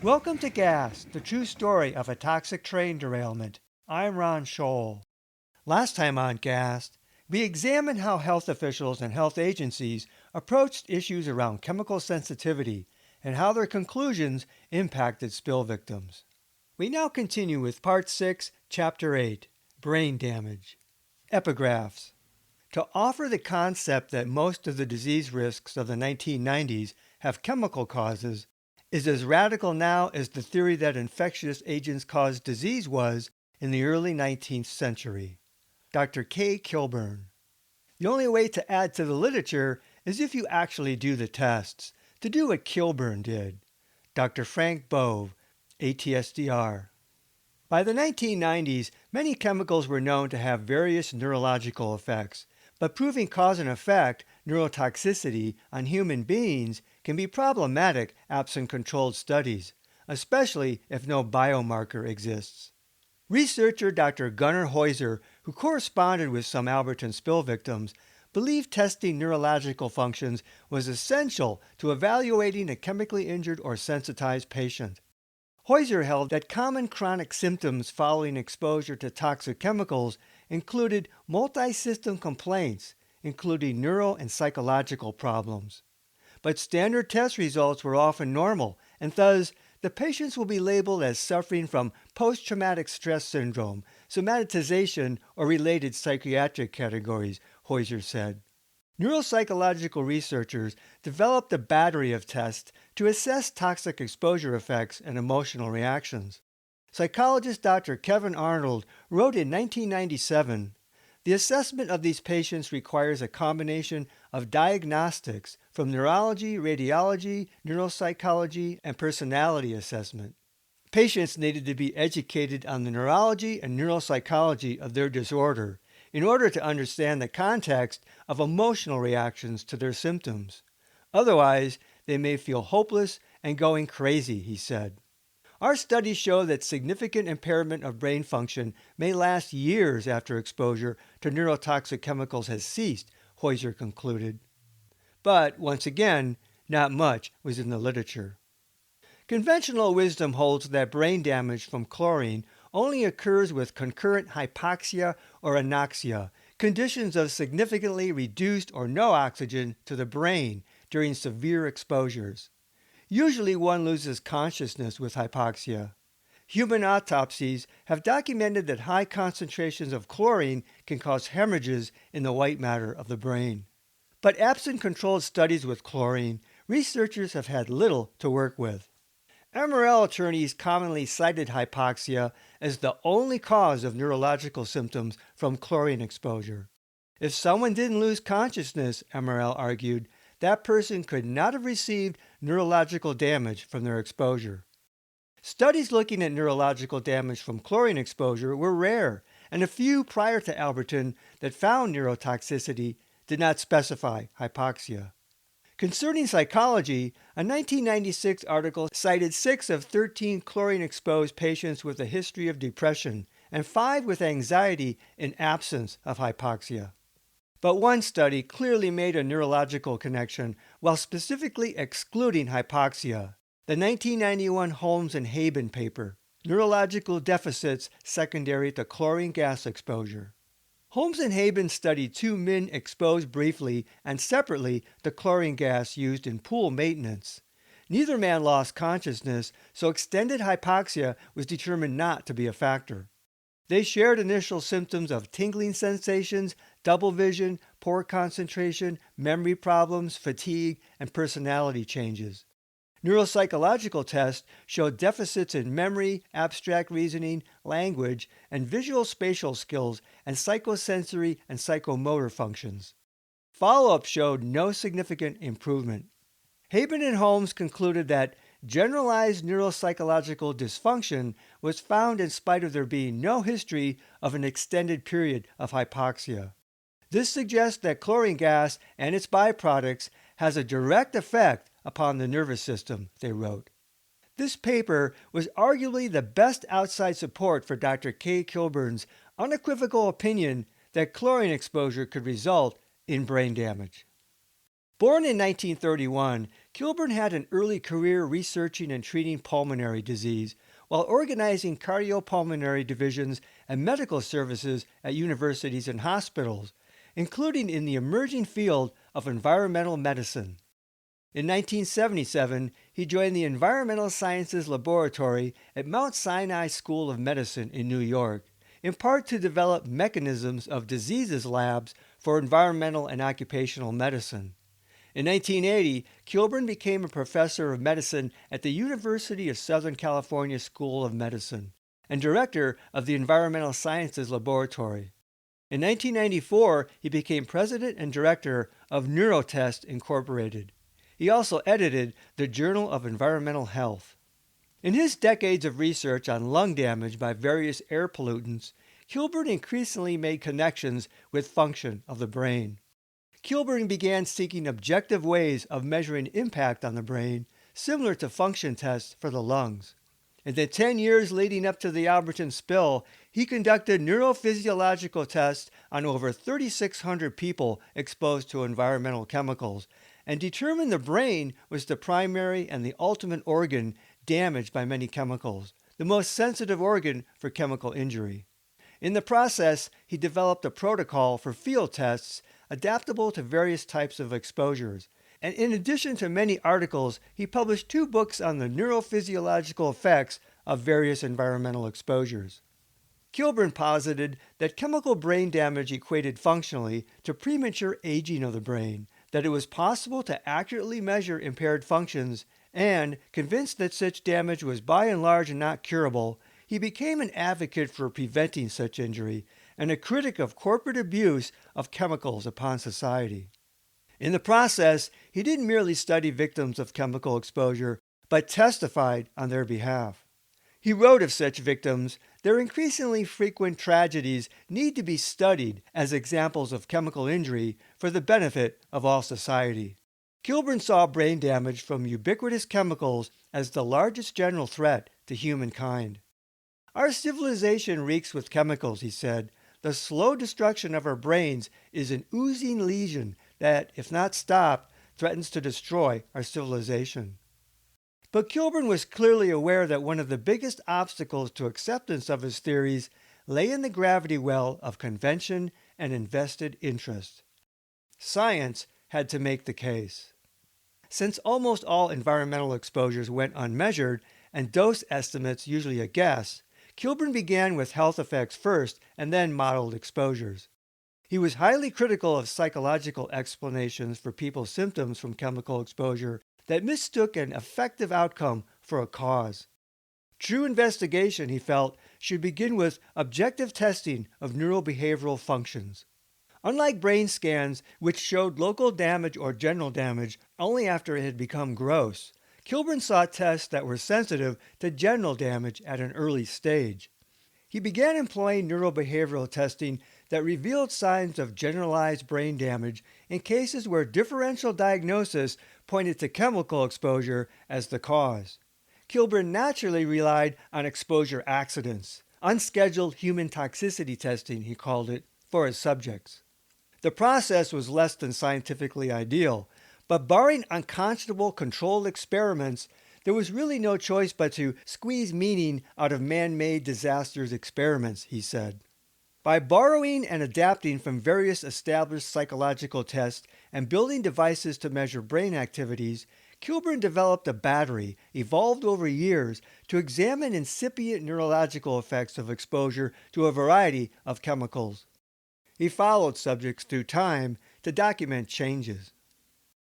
Welcome to Gas, the true story of a toxic train derailment. I'm RL Scholl. Last time on Gas, we examined how health officials and health agencies approached issues around chemical sensitivity and how their conclusions impacted spill victims. We now continue with Part 6, Chapter 8, Brain Damage. Epigraphs. To offer the concept that most of the disease risks of the 1990s have chemical causes is as radical now as the theory that infectious agents cause disease was in the early 19th century. Dr. Kaye Kilburn. The only way to add to the literature is if you actually do the tests, to do what Kilburn did. Dr. Frank Bove, ATSDR. By the 1990s, many chemicals were known to have various neurological effects, but proving cause and effect, neurotoxicity, on human beings can be problematic absent controlled studies, especially if no biomarker exists. Researcher Dr. Gunnar Heuser, who corresponded with some Alberton spill victims, believed testing neurological functions was essential to evaluating a chemically injured or sensitized patient. Heuser held that common chronic symptoms following exposure to toxic chemicals included multi-system complaints, including neuro and psychological problems. But standard test results were often normal, and thus the patients will be labeled as suffering from post-traumatic stress syndrome, somatization, or related psychiatric categories, Heuser said. Neuropsychological researchers developed a battery of tests to assess toxic exposure effects and emotional reactions. Psychologist Dr. Kevin Arnold wrote in 1997, "The assessment of these patients requires a combination of diagnostics from neurology, radiology, neuropsychology, and personality assessment. Patients needed to be educated on the neurology and neuropsychology of their disorder in order to understand the context of emotional reactions to their symptoms. Otherwise, they may feel hopeless and going crazy," he said. Our studies show that significant impairment of brain function may last years after exposure to neurotoxic chemicals has ceased, Heuser concluded. But, once again, not much was in the literature. Conventional wisdom holds that brain damage from chlorine only occurs with concurrent hypoxia or anoxia, conditions of significantly reduced or no oxygen to the brain during severe exposures. Usually one loses consciousness with hypoxia. Human autopsies have documented that high concentrations of chlorine can cause hemorrhages in the white matter of the brain. But absent controlled studies with chlorine, researchers have had little to work with. MRL attorneys commonly cited hypoxia as the only cause of neurological symptoms from chlorine exposure. If someone didn't lose consciousness, MRL argued, that person could not have received neurological damage from their exposure. Studies looking at neurological damage from chlorine exposure were rare, and a few prior to Alberton that found neurotoxicity did not specify hypoxia. Concerning psychology, a 1996 article cited 6 of 13 chlorine-exposed patients with a history of depression and 5 with anxiety in absence of hypoxia. But one study clearly made a neurological connection while specifically excluding hypoxia. The 1991 Holmes and Haben paper, Neurological Deficits Secondary to Chlorine Gas Exposure. Holmes and Haben studied 2 men exposed briefly and separately to chlorine gas used in pool maintenance. Neither man lost consciousness, so extended hypoxia was determined not to be a factor. They shared initial symptoms of tingling sensations, double vision, poor concentration, memory problems, fatigue, and personality changes. Neuropsychological tests showed deficits in memory, abstract reasoning, language, and visual spatial skills, and psychosensory and psychomotor functions. Follow-up showed no significant improvement. Haben and Holmes concluded that generalized neuropsychological dysfunction was found in spite of there being no history of an extended period of hypoxia. This suggests that chlorine gas and its byproducts has a direct effect upon the nervous system, they wrote. This paper was arguably the best outside support for Dr. Kaye Kilburn's unequivocal opinion that chlorine exposure could result in brain damage. Born in 1931, Kilburn had an early career researching and treating pulmonary disease while organizing cardiopulmonary divisions and medical services at universities and hospitals, including in the emerging field of environmental medicine. In 1977, he joined the Environmental Sciences Laboratory at Mount Sinai School of Medicine in New York, in part to develop mechanisms of diseases labs for environmental and occupational medicine. In 1980, Kilburn became a professor of medicine at the University of Southern California School of Medicine and director of the Environmental Sciences Laboratory. In 1994, he became president and director of Neurotest Incorporated. He also edited the Journal of Environmental Health. In his decades of research on lung damage by various air pollutants, Kilburn increasingly made connections with function of the brain. Kilburn began seeking objective ways of measuring impact on the brain, similar to function tests for the lungs. In the 10 years leading up to the Alberton spill, he conducted neurophysiological tests on over 3,600 people exposed to environmental chemicals, and determined the brain was the primary and the ultimate organ damaged by many chemicals, the most sensitive organ for chemical injury. In the process, he developed a protocol for field tests adaptable to various types of exposures. And in addition to many articles, he published 2 books on the neurophysiological effects of various environmental exposures. Kilburn posited that chemical brain damage equated functionally to premature aging of the brain, that it was possible to accurately measure impaired functions, and, convinced that such damage was by and large not curable, he became an advocate for preventing such injury and a critic of corporate abuse of chemicals upon society. In the process, he didn't merely study victims of chemical exposure, but testified on their behalf. He wrote of such victims, "Their increasingly frequent tragedies need to be studied as examples of chemical injury for the benefit of all society." Kilburn saw brain damage from ubiquitous chemicals as the largest general threat to humankind. "Our civilization reeks with chemicals," he said. "The slow destruction of our brains is an oozing lesion that, if not stopped, threatens to destroy our civilization." But Kilburn was clearly aware that one of the biggest obstacles to acceptance of his theories lay in the gravity well of convention and invested interest. Science had to make the case. Since almost all environmental exposures went unmeasured and dose estimates usually a guess, Kilburn began with health effects first and then modeled exposures. He was highly critical of psychological explanations for people's symptoms from chemical exposure that mistook an effective outcome for a cause. True investigation, he felt, should begin with objective testing of neurobehavioral functions. Unlike brain scans, which showed local damage or general damage only after it had become gross, Kilburn sought tests that were sensitive to general damage at an early stage. He began employing neurobehavioral testing that revealed signs of generalized brain damage in cases where differential diagnosis pointed to chemical exposure as the cause. Kilburn naturally relied on exposure accidents, unscheduled human toxicity testing, he called it, for his subjects. The process was less than scientifically ideal, but barring unconscionable controlled experiments, there was really no choice but to squeeze meaning out of man-made disasters experiments, he said. By borrowing and adapting from various established psychological tests and building devices to measure brain activities, Kilburn developed a battery, evolved over years, to examine incipient neurological effects of exposure to a variety of chemicals. He followed subjects through time to document changes.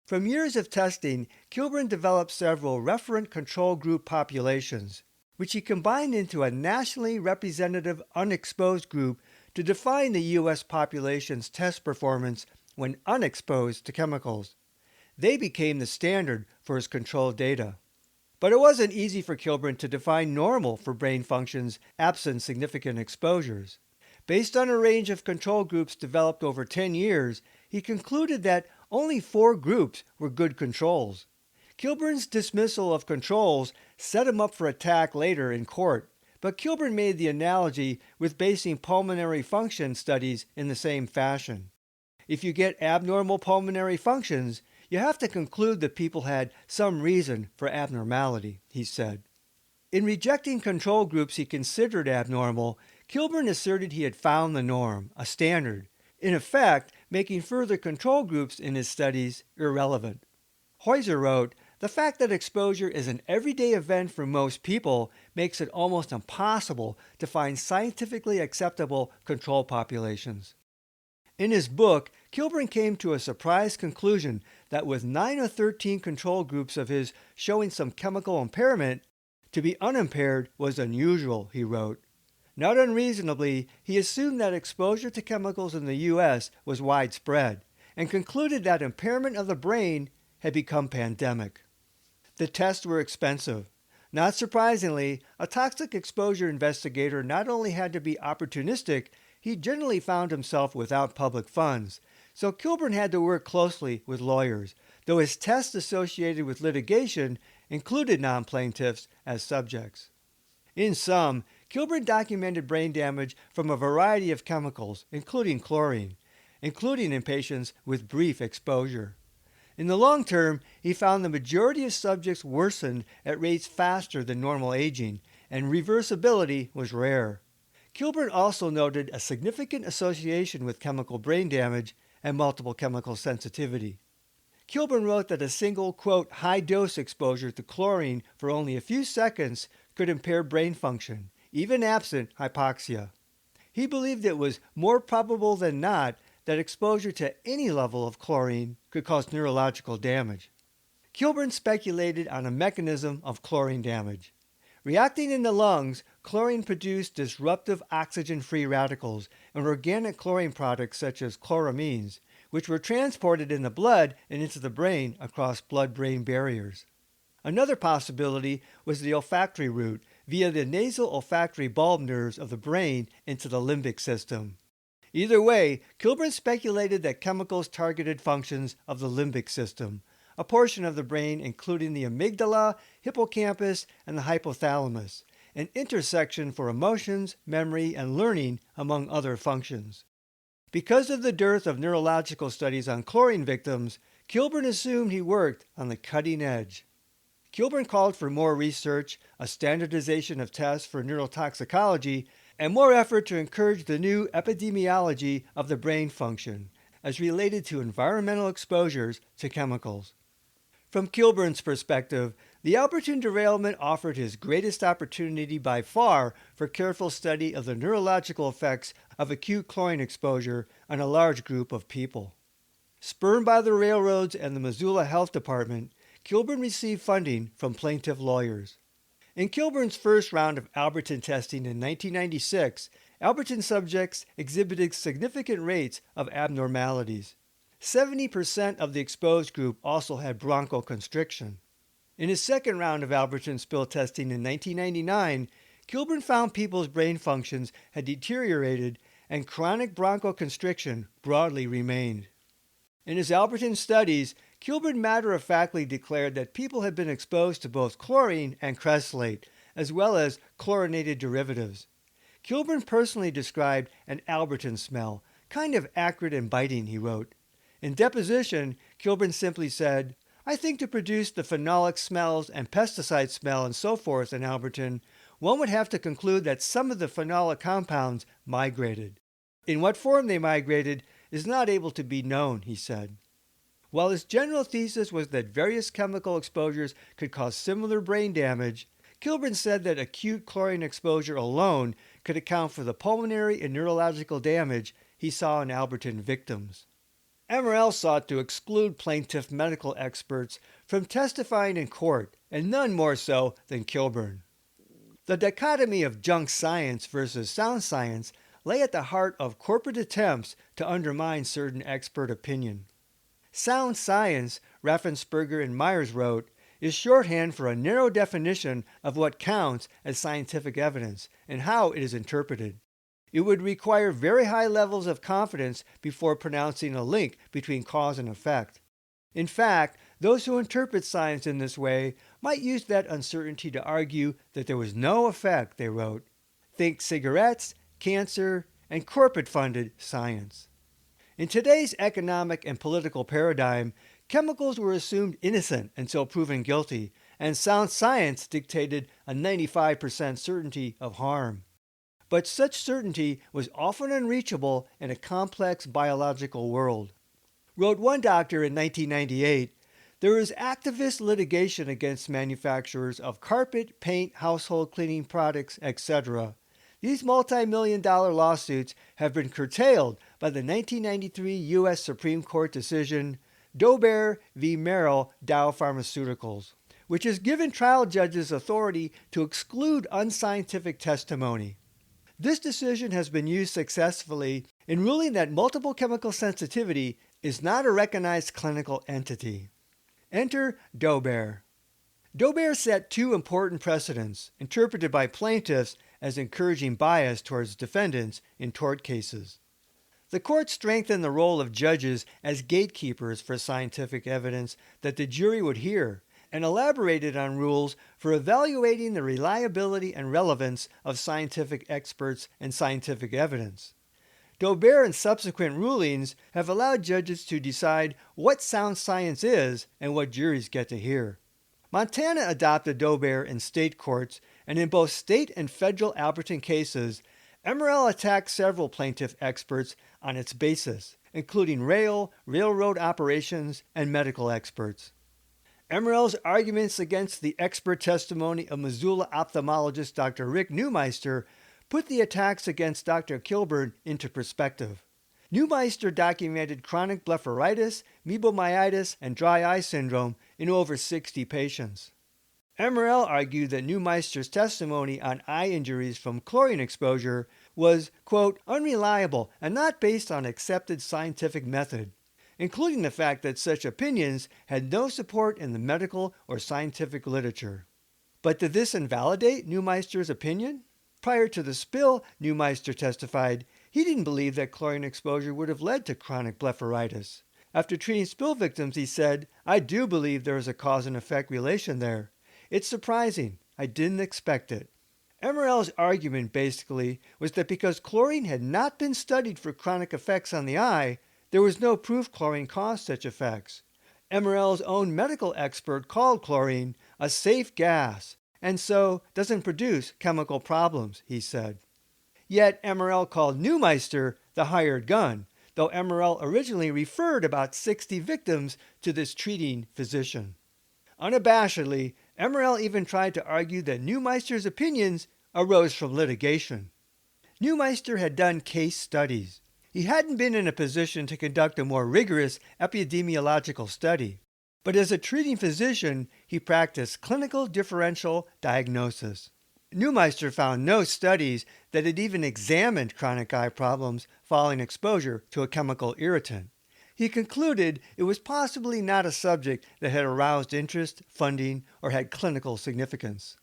From years of testing, Kilburn developed several referent control group populations, which he combined into a nationally representative unexposed group to define the U.S. population's test performance when unexposed to chemicals. They became the standard for his control data. But it wasn't easy for Kilburn to define normal for brain functions absent significant exposures. Based on a range of control groups developed over 10 years, he concluded that only 4 groups were good controls. Kilburn's dismissal of controls set him up for attack later in court, but Kilburn made the analogy with basing pulmonary function studies in the same fashion. If you get abnormal pulmonary functions, You have to conclude that people had some reason for abnormality, he said. In rejecting control groups he considered abnormal, Kilburn asserted he had found the norm, a standard, in effect making further control groups in his studies irrelevant. Heuser wrote, "The fact that exposure is an everyday event for most people makes it almost impossible to find scientifically acceptable control populations." In his book, Kilburn came to a surprise conclusion that with 9 or 13 control groups of his showing some chemical impairment, to be unimpaired was unusual, he wrote. Not unreasonably, he assumed that exposure to chemicals in the U.S. was widespread, and concluded that impairment of the brain had become pandemic. The tests were expensive. Not surprisingly, a toxic exposure investigator not only had to be opportunistic, he generally found himself without public funds, so Kilburn had to work closely with lawyers, though his tests associated with litigation included non-plaintiffs as subjects. In sum, Kilburn documented brain damage from a variety of chemicals, including chlorine, including in patients with brief exposure. In the long term, he found the majority of subjects worsened at rates faster than normal aging, and reversibility was rare. Kilburn also noted a significant association with chemical brain damage and multiple chemical sensitivity. Kilburn wrote that a single, quote, high-dose exposure to chlorine for only a few seconds could impair brain function, even absent hypoxia. He believed it was more probable than not that exposure to any level of chlorine could cause neurological damage. Kilburn speculated on a mechanism of chlorine damage. Reacting in the lungs, chlorine produced disruptive oxygen-free radicals and organic chlorine products such as chloramines, which were transported in the blood and into the brain across blood-brain barriers. Another possibility was the olfactory route via the nasal olfactory bulb nerves of the brain into the limbic system. Either way, Kilburn speculated that chemicals targeted functions of the limbic system, a portion of the brain including the amygdala, hippocampus, and the hypothalamus, an intersection for emotions, memory, and learning, among other functions. Because of the dearth of neurological studies on chlorine victims, Kilburn assumed he worked on the cutting edge. Kilburn called for more research, a standardization of tests for neurotoxicology, and more effort to encourage the new epidemiology of the brain function, as related to environmental exposures to chemicals. From Kilburn's perspective, the Alberton derailment offered his greatest opportunity by far for careful study of the neurological effects of acute chlorine exposure on a large group of people. Spurned by the railroads and the Missoula Health Department, Kilburn received funding from plaintiff lawyers. In Kilburn's first round of Alberton testing in 1996, Alberton subjects exhibited significant rates of abnormalities. 70% of the exposed group also had bronchoconstriction. In his second round of Alberton spill testing in 1999, Kilburn found people's brain functions had deteriorated and chronic bronchoconstriction broadly remained. In his Alberton studies, Kilburn matter-of-factly declared that people had been exposed to both chlorine and cressolate, as well as chlorinated derivatives. Kilburn personally described an Alberton smell, kind of acrid and biting, he wrote. In deposition, Kilburn simply said, "I think to produce the phenolic smells and pesticide smell and so forth in Alberton, one would have to conclude that some of the phenolic compounds migrated. In what form they migrated is not able to be known," he said. While his general thesis was that various chemical exposures could cause similar brain damage, Kilburn said that acute chlorine exposure alone could account for the pulmonary and neurological damage he saw in Alberton victims. RL sought to exclude plaintiff medical experts from testifying in court, and none more so than Kilburn. The dichotomy of junk science versus sound science lay at the heart of corporate attempts to undermine certain expert opinion. Sound science, Raffensperger and Myers wrote, is shorthand for a narrow definition of what counts as scientific evidence and how it is interpreted. It would require very high levels of confidence before pronouncing a link between cause and effect. In fact, those who interpret science in this way might use that uncertainty to argue that there was no effect, they wrote. Think cigarettes, cancer, and corporate-funded science. In today's economic and political paradigm, chemicals were assumed innocent until proven guilty, and sound science dictated a 95% certainty of harm. But such certainty was often unreachable in a complex biological world. Wrote one doctor in 1998, there is activist litigation against manufacturers of carpet, paint, household cleaning products, etc. These multi-million-dollar lawsuits have been curtailed by the 1993 U.S. Supreme Court decision Dober v. Merrill Dow Pharmaceuticals, which has given trial judges authority to exclude unscientific testimony. This decision has been used successfully in ruling that multiple chemical sensitivity is not a recognized clinical entity. Enter Dober. Dober set two important precedents, interpreted by plaintiffs as encouraging bias towards defendants in tort cases. The court strengthened the role of judges as gatekeepers for scientific evidence that the jury would hear, and elaborated on rules for evaluating the reliability and relevance of scientific experts and scientific evidence. Dober and subsequent rulings have allowed judges to decide what sound science is and what juries get to hear. Montana adopted Dober in state courts, and in both state and federal Alberton cases, MRL attacked several plaintiff experts on its basis, including railroad operations, and medical experts. MRL's arguments against the expert testimony of Missoula ophthalmologist Dr. Rick Neumeister put the attacks against Dr. Kilburn into perspective. Neumeister documented chronic blepharitis, mebomyitis, and dry eye syndrome in over 60 patients. MRL argued that Neumeister's testimony on eye injuries from chlorine exposure was, quote, unreliable and not based on accepted scientific method, including the fact that such opinions had no support in the medical or scientific literature. But did this invalidate Neumeister's opinion? Prior to the spill, Neumeister testified he didn't believe that chlorine exposure would have led to chronic blepharitis. After treating spill victims, he said, I do believe there is a cause and effect relation there. It's surprising. I didn't expect it. MRL's argument basically was that because chlorine had not been studied for chronic effects on the eye, there was no proof chlorine caused such effects. MRL's own medical expert called chlorine a safe gas, and so doesn't produce chemical problems, he said. Yet MRL called Neumeister the hired gun, though MRL originally referred about 60 victims to this treating physician. Unabashedly, MRL even tried to argue that Neumeister's opinions arose from litigation. Neumeister had done case studies. He hadn't been in a position to conduct a more rigorous epidemiological study, but as a treating physician, he practiced clinical differential diagnosis. Neumeister found no studies that had even examined chronic eye problems following exposure to a chemical irritant. He concluded it was possibly not a subject that had aroused interest, funding, or had clinical significance.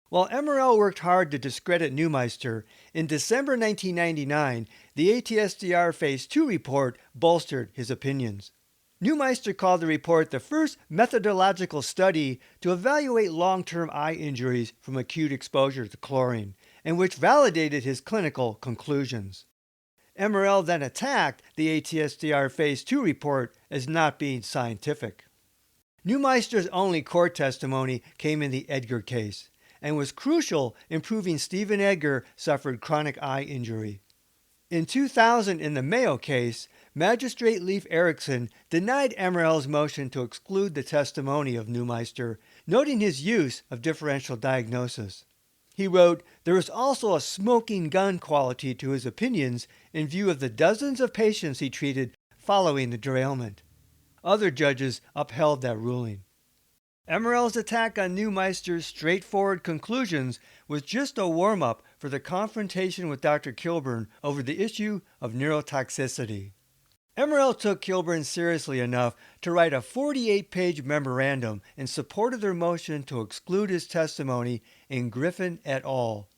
While MRL worked hard to discredit Neumeister, in December 1999, the ATSDR Phase 2 report bolstered his opinions. Neumeister called the report the first methodological study to evaluate long-term eye injuries from acute exposure to chlorine, and which validated his clinical conclusions. MRL then attacked the ATSDR Phase 2 report as not being scientific. Neumeister's only court testimony came in the Edgar case, and was crucial in proving Stephen Edgar suffered chronic eye injury. In 2000, in the Mayo case, Magistrate Leif Erikson denied MRL's motion to exclude the testimony of Neumeister, noting his use of differential diagnosis. He wrote, there is also a smoking gun quality to his opinions in view of the dozens of patients he treated following the derailment. Other judges upheld that ruling. MRL's attack on Neumeister's straightforward conclusions was just a warm-up for the confrontation with Dr. Kilburn over the issue of neurotoxicity. MRL took Kilburn seriously enough to write a 48-page memorandum in support of their motion to exclude his testimony in Griffin et al.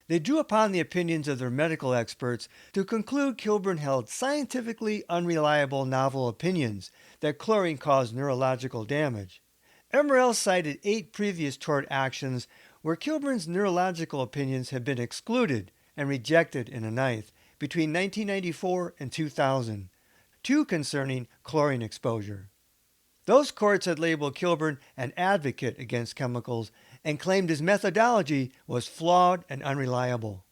They drew upon the opinions of their medical experts to conclude Kilburn held scientifically unreliable novel opinions that chlorine caused neurological damage. MRL cited 8 previous tort actions where Kilburn's neurological opinions had been excluded and rejected in a ninth between 1994 and 2000, 2 concerning chlorine exposure. Those courts had labeled Kilburn an advocate against chemicals and claimed his methodology was flawed and unreliable.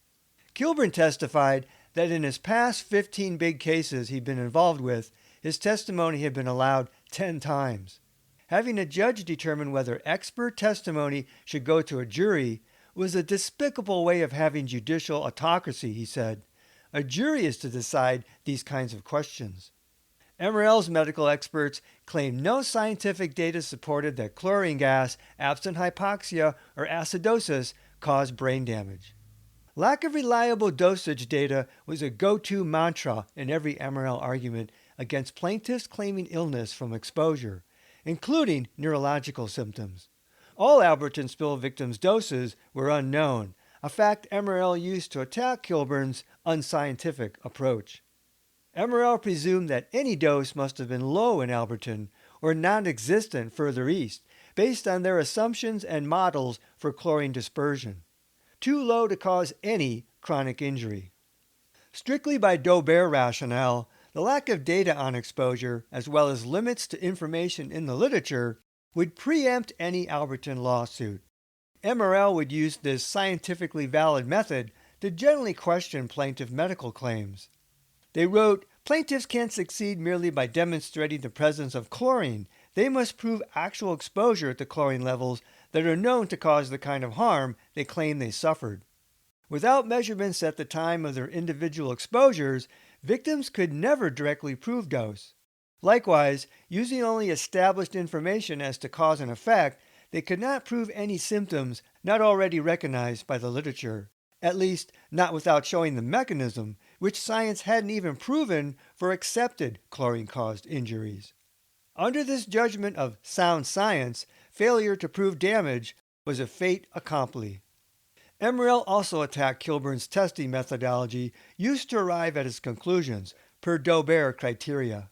Kilburn testified that in his past 15 big cases he'd been involved with, his testimony had been allowed 10 times. Having a judge determine whether expert testimony should go to a jury was a despicable way of having judicial autocracy, he said. A jury is to decide these kinds of questions. MRL's medical experts claimed no scientific data supported that chlorine gas, absent hypoxia, or acidosis caused brain damage. Lack of reliable dosage data was a go-to mantra in every MRL argument against plaintiffs claiming illness from exposure, including neurological symptoms. All Alberton spill victims' doses were unknown, a fact MRL used to attack Kilburn's unscientific approach. MRL presumed that any dose must have been low in Alberton or non-existent further east, based on their assumptions and models for chlorine dispersion. Too low to cause any chronic injury. Strictly by Daubert rationale, the lack of data on exposure, as well as limits to information in the literature, would preempt any Alberton lawsuit. MRL would use this scientifically valid method to generally question plaintiff medical claims. They wrote, "Plaintiffs can't succeed merely by demonstrating the presence of chlorine. They must prove actual exposure to chlorine levels that are known to cause the kind of harm they claim they suffered. Without measurements at the time of their individual exposures, victims could never directly prove dose. Likewise, using only established information as to cause and effect, they could not prove any symptoms not already recognized by the literature, at least not without showing the mechanism, which science hadn't even proven for accepted chlorine-caused injuries." Under this judgment of sound science, failure to prove damage was a fait accompli. MRL also attacked Kilburn's testing methodology used to arrive at his conclusions, per Daubert criteria.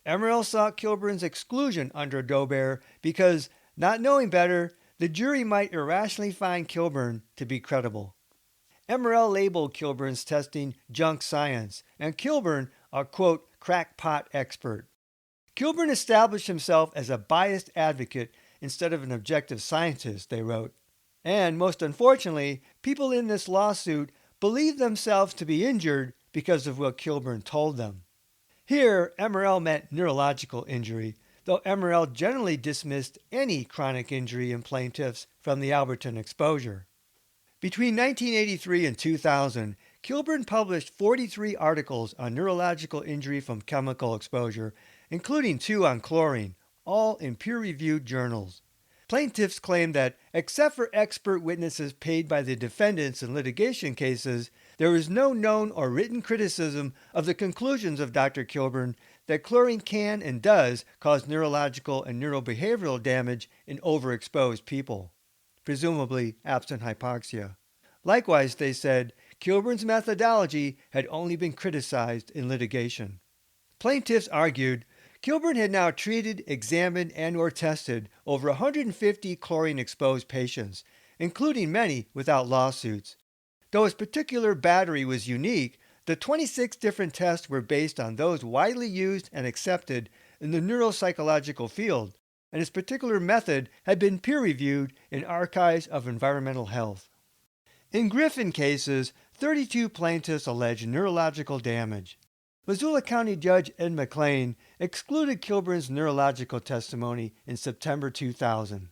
MRL sought Kilburn's exclusion under Daubert because, not knowing better, the jury might irrationally find Kilburn to be credible. MRL labeled Kilburn's testing junk science, and Kilburn a, quote, crackpot expert. Kilburn established himself as a biased advocate instead of an objective scientist, they wrote. And, most unfortunately, people in this lawsuit believed themselves to be injured because of what Kilburn told them. Here, MRL meant neurological injury, though MRL generally dismissed any chronic injury in plaintiffs from the Alberton exposure. Between 1983 and 2000, Kilburn published 43 articles on neurological injury from chemical exposure, including 2 on chlorine, all in peer-reviewed journals. Plaintiffs claimed that, except for expert witnesses paid by the defendants in litigation cases, there is no known or written criticism of the conclusions of Dr. Kilburn that chlorine can and does cause neurological and neurobehavioral damage in overexposed people, presumably absent hypoxia. Likewise, they said, Kilburn's methodology had only been criticized in litigation. Plaintiffs argued Kilburn had now treated, examined, and/or tested over 150 chlorine-exposed patients, including many without lawsuits. Though his particular battery was unique, the 26 different tests were based on those widely used and accepted in the neuropsychological field, and his particular method had been peer-reviewed in archives of environmental health. In Griffin cases, 32 plaintiffs alleged neurological damage. Missoula County Judge Ed McLean excluded Kilburn's neurological testimony in September 2000.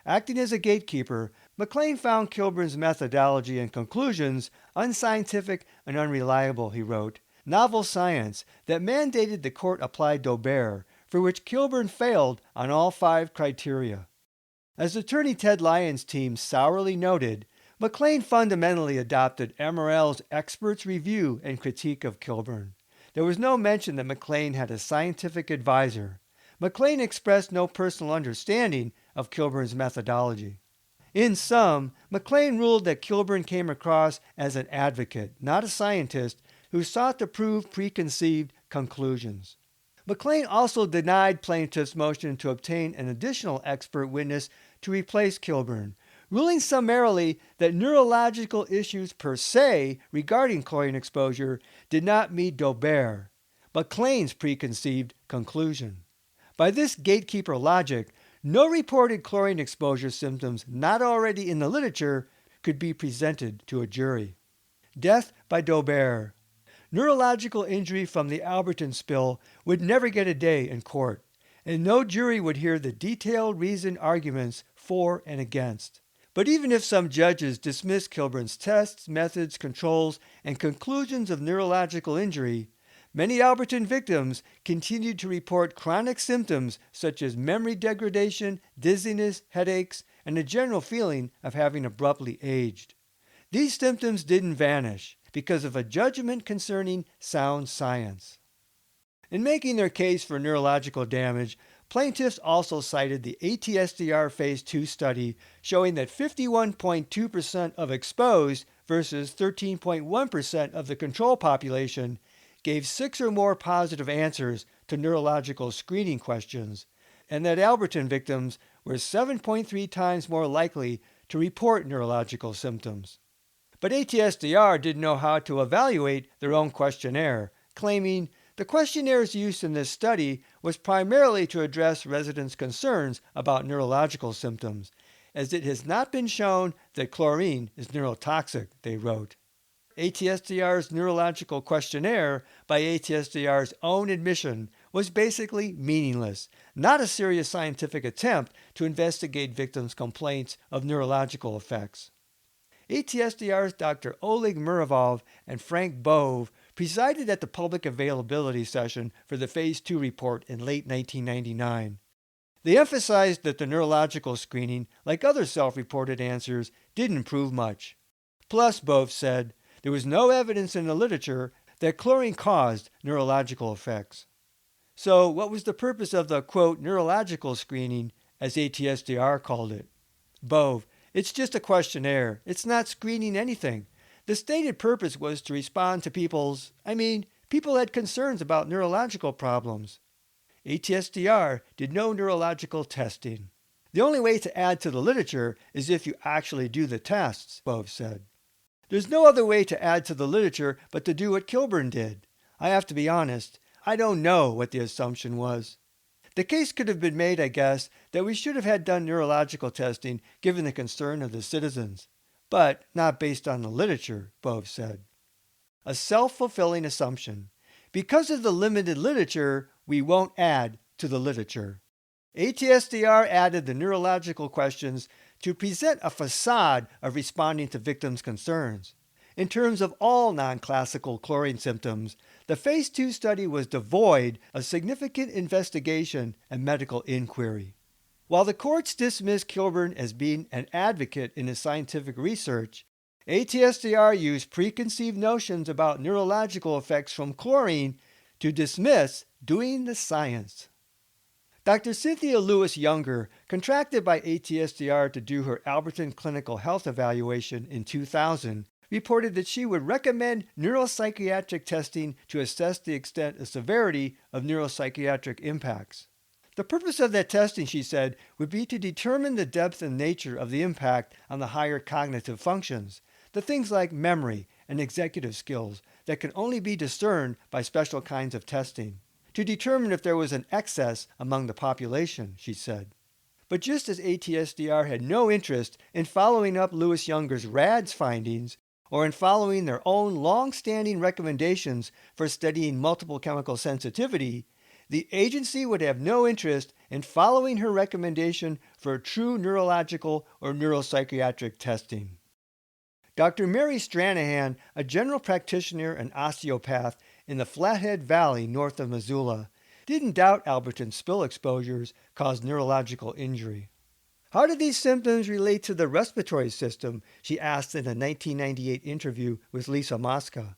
Acting as a gatekeeper, McLean found Kilburn's methodology and conclusions unscientific and unreliable, he wrote, novel science that mandated the court apply Daubert, for which Kilburn failed on all 5 criteria. As attorney Ted Lyons' team sourly noted, McLean fundamentally adopted MRL's experts' review and critique of Kilburn. There was no mention that McLean had a scientific advisor. McLean expressed no personal understanding of Kilburn's methodology. In sum, McLean ruled that Kilburn came across as an advocate, not a scientist, who sought to prove preconceived conclusions. McLean also denied plaintiffs' motion to obtain an additional expert witness to replace Kilburn, ruling summarily that neurological issues per se regarding chlorine exposure did not meet Daubert, McLean's preconceived conclusion. By this gatekeeper logic, no reported chlorine exposure symptoms not already in the literature could be presented to a jury. Death by Daubert. Neurological injury from the Alberton spill would never get a day in court, and no jury would hear the detailed reasoned arguments for and against. But even if some judges dismiss Kilburn's tests, methods, controls, and conclusions of neurological injury, many Alberton victims continued to report chronic symptoms such as memory degradation, dizziness, headaches, and a general feeling of having abruptly aged. These symptoms didn't vanish because of a judgment concerning sound science. In making their case for neurological damage, plaintiffs also cited the ATSDR Phase 2 study showing that 51.2% of exposed versus 13.1% of the control population gave 6 or more positive answers to neurological screening questions, and that Alberton victims were 7.3 times more likely to report neurological symptoms. But ATSDR didn't know how to evaluate their own questionnaire, claiming the questionnaire's use in this study was primarily to address residents' concerns about neurological symptoms, as it has not been shown that chlorine is neurotoxic, they wrote. ATSDR's neurological questionnaire, by ATSDR's own admission, was basically meaningless, not a serious scientific attempt to investigate victims' complaints of neurological effects. ATSDR's Dr. Oleg Murav and Frank Bove presided at the public availability session for the Phase 2 report in late 1999. They emphasized that the neurological screening, like other self-reported answers, didn't prove much. Plus, Bove said, there was no evidence in the literature that chlorine caused neurological effects. So what was the purpose of the, quote, neurological screening, as ATSDR called it? Bove, it's just a questionnaire. It's not screening anything. The stated purpose was to respond to people had concerns about neurological problems. ATSDR did no neurological testing. The only way to add to the literature is if you actually do the tests, Bove said. There's no other way to add to the literature but to do what Kilburn did. I have to be honest, I don't know what the assumption was. The case could have been made, I guess, that we should have had done neurological testing given the concern of the citizens, but not based on the literature, Bove said. A self-fulfilling assumption. Because of the limited literature, we won't add to the literature. ATSDR added the neurological questions to present a facade of responding to victims' concerns. In terms of all non-classical chlorine symptoms, the Phase 2 study was devoid of significant investigation and medical inquiry. While the courts dismissed Kilburn as being an advocate in his scientific research, ATSDR used preconceived notions about neurological effects from chlorine to dismiss doing the science. Dr. Cynthia Lewis Younger, contracted by ATSDR to do her Alberton clinical health evaluation in 2000, reported that she would recommend neuropsychiatric testing to assess the extent and severity of neuropsychiatric impacts. The purpose of that testing, she said, would be to determine the depth and nature of the impact on the higher cognitive functions, the things like memory and executive skills that can only be discerned by special kinds of testing, to determine if there was an excess among the population, she said. But just as ATSDR had no interest in following up Lewis Younger's RADS findings, or in following their own long-standing recommendations for studying multiple chemical sensitivity, the agency would have no interest in following her recommendation for true neurological or neuropsychiatric testing. Dr. Mary Stranahan, a general practitioner and osteopath in the Flathead Valley north of Missoula, didn't doubt Alberton spill exposures caused neurological injury. How do these symptoms relate to the respiratory system? She asked in a 1998 interview with Lisa Mosca.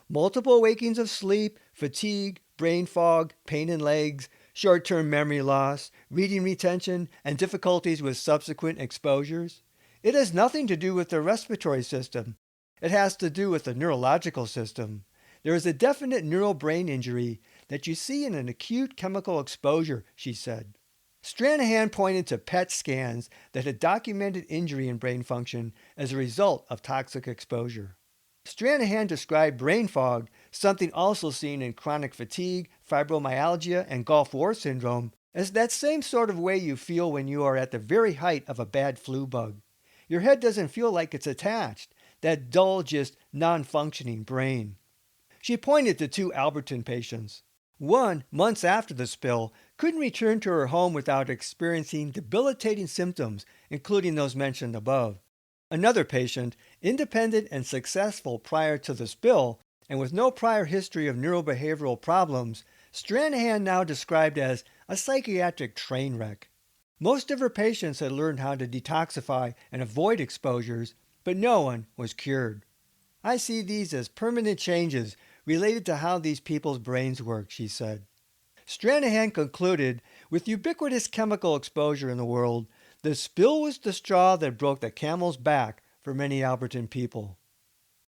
Multiple wakings of sleep, fatigue, brain fog, pain in legs, short-term memory loss, reading retention, and difficulties with subsequent exposures? It has nothing to do with the respiratory system. It has to do with the neurological system. There is a definite neural brain injury that you see in an acute chemical exposure, she said. Stranahan pointed to PET scans that had documented injury in brain function as a result of toxic exposure. Stranahan described brain fog, something also seen in chronic fatigue, fibromyalgia, and Gulf War syndrome, It's that same sort of way you feel when you are at the very height of a bad flu bug. Your head doesn't feel like it's attached, that dull, just non-functioning brain. She pointed to two Alberton patients. One, months after the spill, couldn't return to her home without experiencing debilitating symptoms, including those mentioned above. Another patient, independent and successful prior to the spill, and with no prior history of neurobehavioral problems, Stranahan now described as a psychiatric train wreck. Most of her patients had learned how to detoxify and avoid exposures, but no one was cured. I see these as permanent changes related to how these people's brains work, she said. Stranahan concluded, with ubiquitous chemical exposure in the world, the spill was the straw that broke the camel's back for many Alberton people.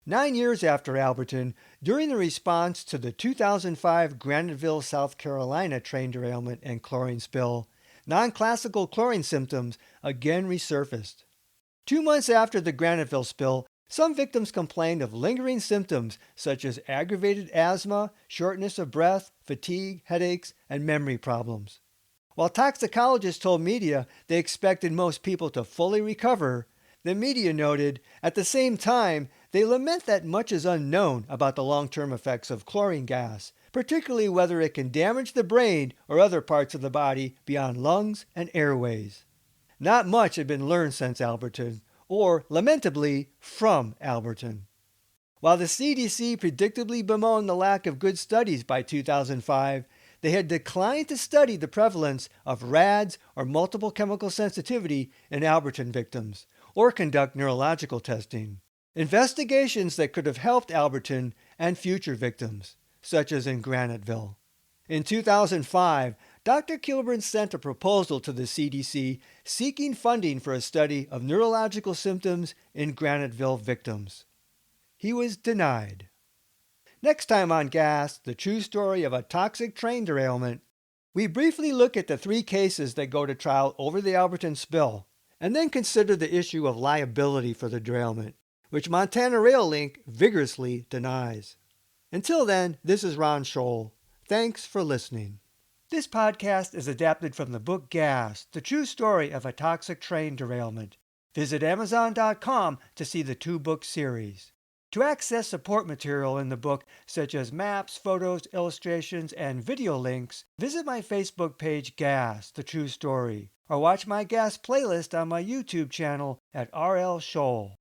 9 years after Alberton, during the response to the 2005 Graniteville, South Carolina train derailment and chlorine spill, non-classical chlorine symptoms again resurfaced. 2 months after the Graniteville spill, some victims complained of lingering symptoms such as aggravated asthma, shortness of breath, fatigue, headaches, and memory problems. While toxicologists told media they expected most people to fully recover, the media noted, at the same time, they lament that much is unknown about the long-term effects of chlorine gas, particularly whether it can damage the brain or other parts of the body beyond lungs and airways. Not much had been learned since Alberton, or, lamentably, from Alberton. While the CDC predictably bemoaned the lack of good studies by 2005, they had declined to study the prevalence of RADS or multiple chemical sensitivity in Alberton victims, or conduct neurological testing. Investigations that could have helped Alberton and future victims, such as in Graniteville. In 2005, Dr. Kilburn sent a proposal to the CDC seeking funding for a study of neurological symptoms in Graniteville victims. He was denied. Next time on Gas, the true story of a toxic train derailment, we briefly look at the 3 cases that go to trial over the Alberton spill, and then consider the issue of liability for the derailment, which Montana Rail Link vigorously denies. Until then, this is Ron Scholl. Thanks for listening. This podcast is adapted from the book Gas, the true story of a toxic train derailment. Visit Amazon.com to see the 2-book series. To access support material in the book, such as maps, photos, illustrations, and video links, visit my Facebook page Gas, the true story, or watch my Gas playlist on my YouTube channel at RL Scholl.